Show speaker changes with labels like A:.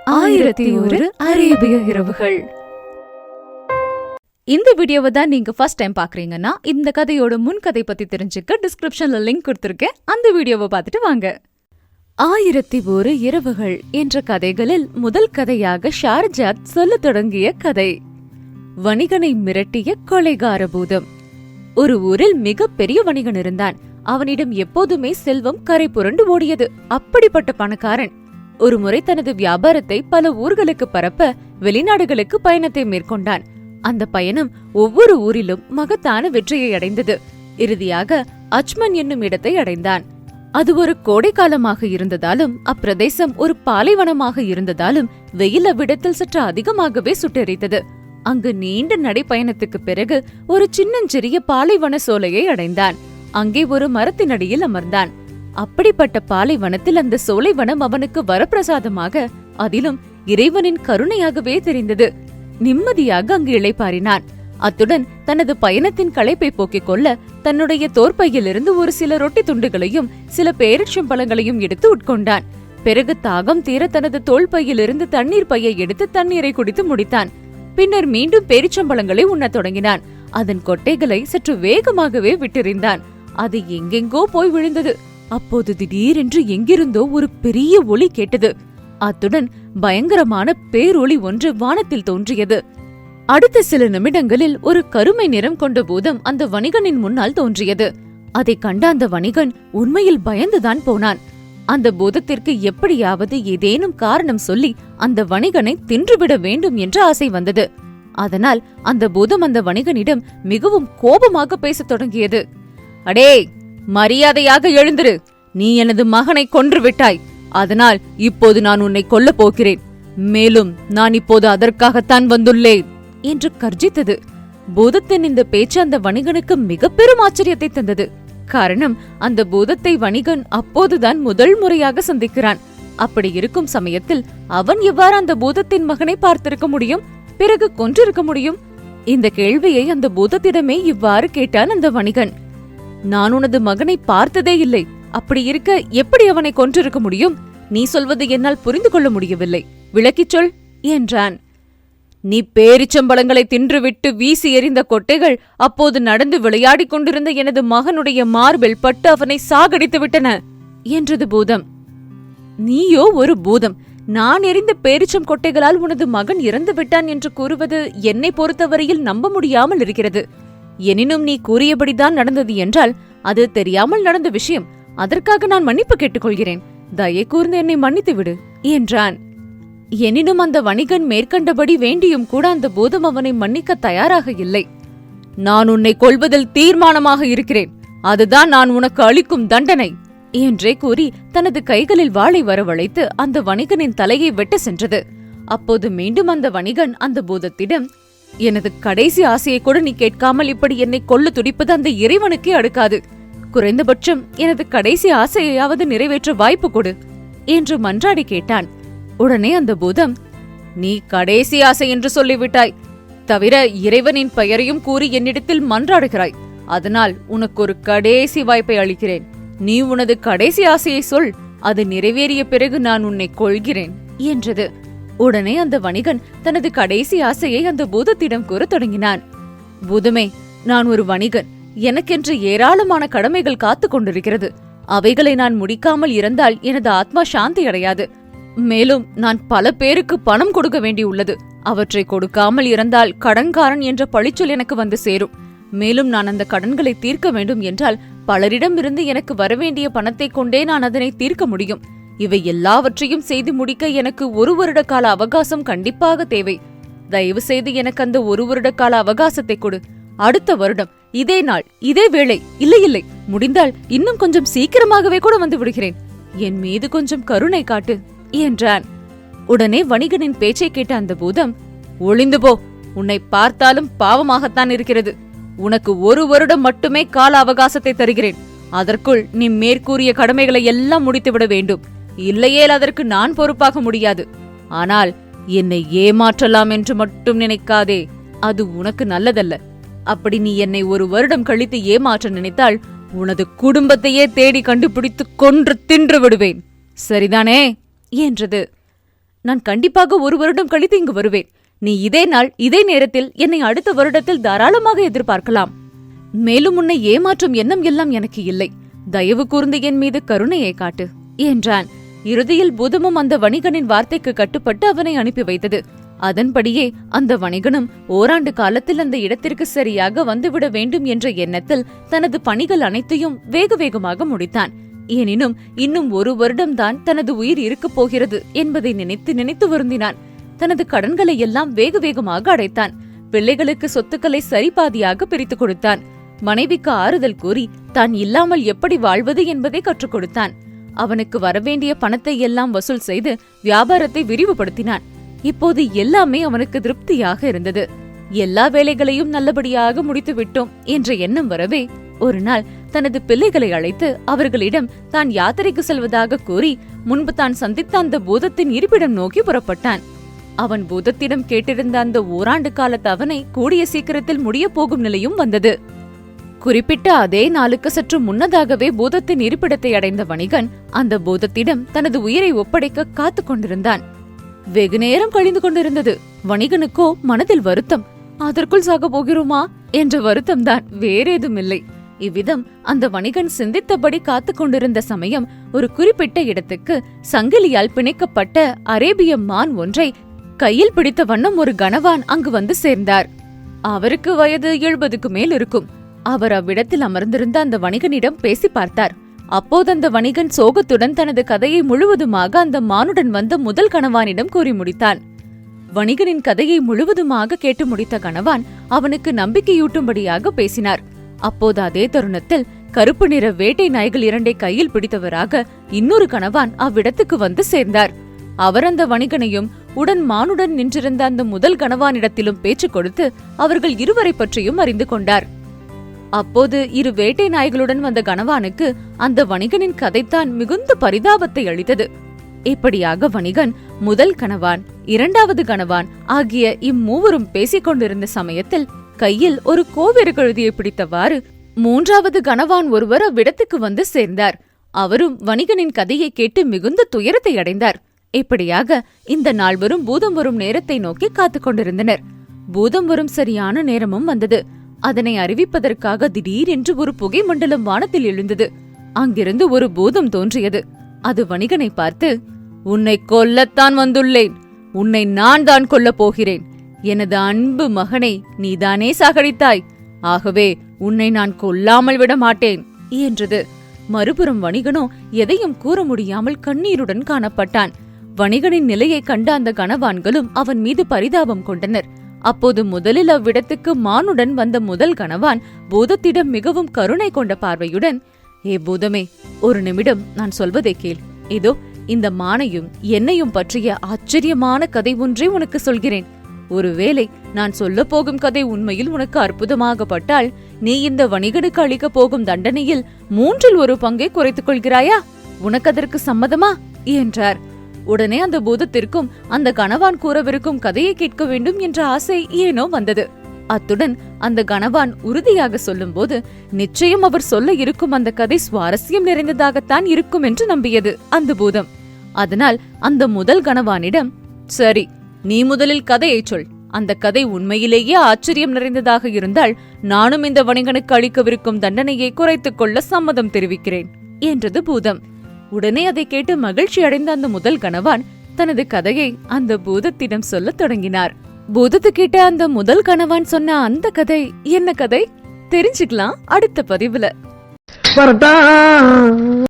A: 1001 அரேபிய இரவுகள். இந்த வீடியோவை தான் நீங்க ஃபர்ஸ்ட் டைம் பாக்குறீங்கன்னா இந்த கதையோட முன்கதை பத்தி தெரிஞ்சுக்க டிஸ்கிரிப்ஷன்ல லிங்க் கொடுத்திருக்கேன். அந்த வீடியோவை பார்த்துட்டு வாங்க. 1001 இரவுகள் என்ற கதைகளில் முதல் கதையாக ஷார்ஜாத் சொல்ல தொடங்கிய கதை வணிகனை மிரட்டிய கொலைகார பூதம். ஒரு ஊரில் மிக பெரிய வணிகன் இருந்தான். அவனிடம் எப்போதுமே செல்வம் கரை புரண்டு ஓடியது. அப்படிப்பட்ட பணக்காரன் ஒரு முறை தனது வியாபாரத்தை பல ஊர்களுக்கு பரப்ப வெளிநாடுகளுக்கு பயணத்தை மேற்கொண்டான். அந்த பயணம் ஒவ்வொரு ஊரிலும் மகத்தான வெற்றியை அடைந்தது. இறுதியாக அஜ்மன் என்னும் இடத்தை அடைந்தான். அது ஒரு கோடைக்காலமாக இருந்ததாலும் அப்பிரதேசம் ஒரு பாலைவனமாக இருந்ததாலும் வெயில் அவ்விடத்தில் சற்று அதிகமாகவே சுட்டெரித்தது. அங்கு நீண்ட நடைப்பயணத்துக்கு பிறகு ஒரு சின்னஞ்சிறிய பாலைவன சோலையை அடைந்தான். அங்கே ஒரு மரத்தினடியில் அமர்ந்தான். அப்படிப்பட்ட பாலைவனத்தில் அந்த சோலைவனம் அவனுக்கு வரப்பிரசாதமாக, அதிலும் இறைவனின் கருணையாகவே தெரிந்தது. நிம்மதியாக அங்கு இளைப்பாறினான். அத்துடன் தனது பயணத்தின் களைப்பை போக்கிக் கொள்ள தன்னுடைய தோற்பையிலிருந்து ஒரு சில ரொட்டி துண்டுகளையும் சில பேரிச்சம் பழங்களையும் எடுத்து உட்கொண்டான். பிறகு தாகம் தீர தனது தோள்பையிலிருந்து தண்ணீர் பையை எடுத்து தண்ணீரை குடித்து முடித்தான். பின்னர் மீண்டும் பேரிச்சம்பழங்களை உண்ணத் தொடங்கினான். அதன் கொட்டைகளை சற்று வேகமாகவே விட்டெறிந்தான். அது எங்கெங்கோ போய் விழுந்தது. அப்போது திடீரென்று எங்கிருந்தோ ஒரு பெரிய ஒலி கேட்டது. அத்துடன் பயங்கரமான பேரொளி ஒன்று வானத்தில் தோன்றியது. அடுத்த சில நிமிடங்களில் ஒரு கருமை நிறம் கொண்ட பூதம் அந்த வணிகனின் முன்னால் தோன்றியது. அதை கண்ட அந்த வணிகன் உண்மையில் பயந்துதான் போனான். அந்த பூதத்திற்கு எப்படியாவது ஏதேனும் காரணம் சொல்லி அந்த வணிகனை தின்றுவிட வேண்டும் என்ற ஆசை வந்தது. அதனால் அந்த பூதம் அந்த வணிகனிடம் மிகவும் கோபமாக பேசத் தொடங்கியது. அடே, மரியாதையாக எழுந்திரு. நீ எனது மகனை கொன்று விட்டாய். அதனால் இப்போது நான் உன்னை கொல்லப் போகிறேன். மேலும் நான் இப்போது அதற்காகத்தான் வந்துள்ளேன் என்று கர்ஜித்தது. பூதத்தின் இந்த பேச்சு அந்த வணிகனுக்கு மிக பெரும் ஆச்சரியத்தை தந்தது. காரணம், அந்த பூதத்தை வணிகன் அப்போதுதான் முதல் முறையாக சந்திக்கிறான். அப்படி இருக்கும் சமயத்தில் அவன் எவ்வாறு அந்த பூதத்தின் மகனை பார்த்திருக்க முடியும், பிறகு கொன்றிருக்க முடியும்? இந்த கேள்வியை அந்த பூதத்திடமே இவ்வாறு கேட்டான் அந்த வணிகன். நான் உனது மகனை பார்த்ததே இல்லை. அப்படி இருக்க எப்படி அவனை கொன்றிருக்க முடியும்? நீ சொல்வது என்னால் புரிந்து கொள்ள முடியவில்லை. விளக்கிச் சொல் என்றான். நீ பேரிச்சம்பழங்களை தின்றுவிட்டு வீசி எறிந்த கொட்டைகள் அப்போது நடந்து விளையாடிக் கொண்டிருந்த எனது மகனுடைய மார்பில் பட்டு அவனை சாகடித்து விட்டன என்றது பூதம். நீயோ ஒரு பூதம். நான் எறிந்த பேரிச்சம் கொட்டைகளால் உனது மகன் இறந்து விட்டான் என்று கூறுவது என்னை பொறுத்தவரையில் நம்ப முடியாமல் இருக்கிறது. எனினும் நீ கூறியபடிதான் நடந்தது என்றால் அது தெரியாமல் நடந்த விஷயம். அதற்காக நான் மன்னிப்பு கேட்டுக்கொள்கிறேன். தயை கூர்ந்து என்னை மன்னித்து விடு என்றான். எனினும் அந்த வணிகன் மேற்கண்டபடி வேண்டியும் கூட அந்த பூதம் அவனை மன்னிக்க தயாராக இல்லை. நான் உன்னை கொல்வதில் தீர்மானமாக இருக்கிறேன். அதுதான் நான் உனக்கு அளிக்கும் தண்டனை என்றே கூறி தனது கைகளில் வாளை வரவழைத்து அந்த வணிகனின் தலையை வெட்ட சென்றது. அப்போது மீண்டும் அந்த வணிகன் அந்த பூதத்திடம், எனது கடைசி ஆசையை கூட நீ கேட்காமல் இப்படி என்னை கொல்ல துடிப்பது அந்த இறைவனுக்கே அடுக்காது. குறைந்தபட்சம் எனது கடைசி ஆசையாவது நிறைவேற்ற வாய்ப்பு கொடு என்று மன்றாடி கேட்டான். உடனே அந்த பூதம், நீ கடைசி ஆசை என்று சொல்லிவிட்டாய். தவிர இறைவனின் பெயரையும் கூறி என்னிடத்தில் மன்றாடுகிறாய். அதனால் உனக்கு ஒரு கடைசி வாய்ப்பை அளிக்கிறேன். நீ உனது கடைசி ஆசையை சொல். அது நிறைவேறிய பிறகு நான் உன்னை கொள்கிறேன் என்றது. உடனே அந்த வணிகன் தனது கடைசி ஆசையை அந்த பூதத்திடம் கூற தொடங்கினான். பூதமே, நான் ஒரு வணிகன். எனக்கென்று ஏராளமான கடமைகள் காத்து கொண்டிருக்கிறது. அவைகளை நான் முடிக்காமல் இருந்தால் எனது ஆத்மா சாந்தி அடையாது. மேலும் நான் பல பேருக்கு பணம் கொடுக்க வேண்டியுள்ளது. அவற்றை கொடுக்காமல் இருந்தால் கடன்காரன் என்ற பழிச்சொல் எனக்கு வந்து சேரும். மேலும் நான் அந்த கடன்களை தீர்க்க வேண்டும் என்றால் பலரிடமிருந்து எனக்கு வரவேண்டிய பணத்தை கொண்டே நான் அதனை தீர்க்க முடியும். இவை எல்லாவற்றையும் செய்து முடிக்க எனக்கு 1 வருட கால அவகாசம் கண்டிப்பாக தேவை. தயவு செய்து எனக்கு அந்த 1 வருட கால அவகாசத்தை கொடு. அடுத்த வருடம் இதே நாள் இதே வேளை, இல்லை முடிந்தால் இன்னும் கொஞ்சம் சீக்கிரமாகவே கூட வந்து விடுகிறேன். என் மீது கொஞ்சம் கருணை காட்டு என்றான். உடனே வணிகனின் பேச்சை கேட்ட அந்த பூதம், ஒளிந்து போ. உன்னை பார்த்தாலும் பாவமாகத்தான் இருக்கிறது. உனக்கு 1 வருடம் மட்டுமே கால அவகாசத்தை தருகிறேன். அதற்குள் நீ மேற்கூறிய கடமைகளை எல்லாம் முடித்துவிட வேண்டும். இல்லையேல் அதற்கு நான் பொறுப்பாக முடியாது. ஆனால் என்னை ஏமாற்றலாம் என்று மட்டும் நினைக்காதே. அது உனக்கு நல்லதல்ல. அப்படி நீ என்னை 1 வருடம் கழித்து ஏமாற்ற நினைத்தால் உனது குடும்பத்தையே தேடி கண்டுபிடித்து கொன்று தின்று விடுவேன். சரிதானே என்றது. நான் கண்டிப்பாக 1 வருடம் கழித்து இங்கு வருவேன். நீ இதே நாள் இதே நேரத்தில் என்னை அடுத்த வருடத்தில் தாராளமாக எதிர்பார்க்கலாம். மேலும் உன்னை ஏமாற்றும் எண்ணம் எல்லாம் எனக்கு இல்லை. தயவு கூர்ந்து என் மீது கருணையை காட்டு என்றான். இறுதியில் பூதமும் அந்த வணிகனின் வார்த்தைக்கு கட்டுப்பட்டு அவனை அனுப்பி வைத்தது. அதன்படியே அந்த வணிகனும் ஓராண்டு காலத்தில் அந்த இடத்திற்கு சரியாக வந்துவிட வேண்டும் என்ற எண்ணத்தில் தனது பணிகள் அனைத்தையும் வேக வேகமாக முடித்தான். எனினும் இன்னும் 1 வருடம்தான் தனது உயிர் இருக்கப் போகிறது என்பதை நினைத்து நினைத்து வருந்தினான். தனது கடன்களை எல்லாம் வேக வேகமாக அடைத்தான். பிள்ளைகளுக்கு சொத்துக்களை சரிபாதியாக பிரித்துக் கொடுத்தான். மனைவிக்கு ஆறுதல் கூறி தான் இல்லாமல் எப்படி வாழ்வது என்பதை கற்றுக் கொடுத்தான். அவனுக்கு வரவேண்டிய பணத்தை எல்லாம் வசூல் செய்து வியாபாரத்தை விரிவுபடுத்தினான். இப்போது எல்லாமே அவனுக்கு திருப்தியாக இருந்தது. எல்லா வேலைகளையும் நல்லபடியாக முடித்து விட்டோம் என்ற எண்ணம் வரவே ஒரு நாள் தனது பிள்ளைகளை அழைத்து அவர்களிடம் தான் யாத்திரைக்கு செல்வதாக கூறி முன்பு தான் சந்தித்த அந்த பூதத்தின் இருப்பிடம் நோக்கி புறப்பட்டான். அவன் பூதத்திடம் கேட்டிருந்த அந்த ஓராண்டு கால தவணை கூடிய சீக்கிரத்தில் முடிய போகும் நிலையும் வந்தது. குறிப்பிட்ட அதே நாளுக்கு சற்று முன்னதாகவே பூதத்தின் இருப்பிடத்தை அடைந்த வணிகன் அந்த பூதத்திடம் தனது உயிரை ஒப்படைக்க காத்து கொண்டிருந்தான். வெகு நேரம் கழிந்து கொண்டிருந்தது. வணிகனுக்கோ மனதில் வருத்தம். அதற்குள் சாக போகிறோமா என்ற வருத்தம்தான், வேறேதுமில்லை. இவ்விதம் அந்த வணிகன் சிந்தித்தபடி காத்து கொண்டிருந்த சமயம் ஒரு குறிப்பிட்ட இடத்துக்கு சங்கிலியால் பிணைக்கப்பட்ட அரேபிய மான் ஒன்றை கையில் பிடித்த வண்ணம் ஒரு கணவான் அங்கு வந்து சேர்ந்தார். அவருக்கு வயது 70க்கு மேல் இருக்கும். அவர் அவ்விடத்தில் அமர்ந்திருந்த அந்த வணிகனிடம் பேசி பார்த்தார். அப்போது அந்த வணிகன் சோகத்துடன் தனது கதையை முழுவதுமாக அந்த மானுடன் வந்த முதல் கணவானிடம் கூறி முடித்தான். வணிகனின் கதையை முழுவதுமாக கேட்டு முடித்த கணவான் அவனுக்கு நம்பிக்கையூட்டும்படியாக பேசினார். அப்போது அதே தருணத்தில் கருப்பு நிற வேட்டை நாய்கள் 2 கையில் பிடித்தவராக இன்னொரு கணவான் அவ்விடத்துக்கு வந்து சேர்ந்தார். அவர் அந்த வணிகனையும் உடன் மானுடன் நின்றிருந்த அந்த முதல் கணவானிடத்திலும் பேச்சு கொடுத்து அவர்கள் இருவரை பற்றியும் அறிந்து கொண்டார். அப்போது 2 வேட்டை நாய்களுடன் வந்த கணவானுக்கு அந்த வணிகனின் கதைத்தான் மிகுந்த பரிதாபத்தை அளித்தது. இப்படியாக வணிகன் முதல் கணவான் 2வது கணவான் ஆகிய இம்மூவரும் பேசிக் கொண்டிருந்த சமயத்தில் கையில் ஒரு கோவேறு கழுதியை பிடித்தவாறு 3வது கணவான் ஒருவர் அவ்விடத்துக்கு வந்து சேர்ந்தார். அவரும் வணிகனின் கதையை கேட்டு மிகுந்த துயரத்தை அடைந்தார். இப்படியாக இந்த நால்வரும் பூதம் வரும் நேரத்தை நோக்கி காத்துக் கொண்டிருந்தனர். பூதம் வரும் சரியான நேரமும் வந்தது. அதனை அறிவிப்பதற்காக திடீரென்று ஒரு புகை மண்டலம் வானத்தில் எழுந்தது. அங்கிருந்து ஒரு பூதம் தோன்றியது. அது வணிகனை பார்த்து, உன்னை கொல்லத்தான் வந்துள்ளேன். உன்னை நான் தான் கொல்லப் போகிறேன். எனது அன்பு மகனை நீதானே சாகடித்தாய். ஆகவே உன்னை நான் கொல்லாமல் விட மாட்டேன் என்றது. மறுபுறம் வணிகனோ எதையும் கூற முடியாமல் கண்ணீருடன் காணப்பட்டான். வணிகனின் நிலையை கண்ட அந்த கணவான்களும் அவன் மீது பரிதாபம் கொண்டனர். அப்போது முதலில் அவ்விடத்துக்கு மானுடன் வந்த முதல் கணவான் பூதத்திடம் மிகவும் கருணை கொண்ட பார்வையுடன், ஏ பூதமே, ஒரு நிமிடம் நான் சொல்வதை கேள். இதோ இந்த மானையும் என்னையும் பற்றிய ஆச்சரியமான கதை ஒன்றை உனக்கு சொல்கிறேன். ஒருவேளை நான் சொல்ல போகும் கதை உண்மையில் உனக்கு அற்புதமாகப்பட்டால் நீ இந்த வணிகனுக்கு அளிக்கப் போகும் தண்டனையில் 3இல் 1 பங்கை குறைத்துக் கொள்கிறாயா? உனக்கு அதற்கு சம்மதமா என்றார். உடனே அந்த பூதத்திற்கும் அந்த கணவான் கூறவிருக்கும் கதையை கேட்க வேண்டும் என்ற ஆசை ஏனோ வந்தது. அத்துடன் அந்த கணவான் உறுதியாக சொல்லும்போது நிச்சயம் அவர் சொல்ல இருக்கும் அந்த கதை சுவாரஸ்யம் நிறைந்ததாகத்தான் இருக்கும் என்று நம்பியது அந்த பூதம். அதனால் அந்த முதல் கணவானிடம், சரி, நீ முதலில் கதையை சொல். அந்த கதை உண்மையிலேயே ஆச்சரியம் நிறைந்ததாக இருந்தால் நானும் இந்த வணிகனுக்கு அளிக்கவிருக்கும் தண்டனையை குறைத்துக் கொள்ள சம்மதம் தெரிவிக்கிறேன் என்றது பூதம். உடனே அதை கேட்டு மகிழ்ச்சி அடைந்த அந்த முதல் கணவான் தனது கதையை அந்த பூதத்திடம் சொல்லத் தொடங்கினார். பூதத்து கிட்ட அந்த முதல் கணவான் சொன்ன அந்த கதை என்ன கதை தெரிஞ்சுக்கலாம் அடுத்த பதிவுல.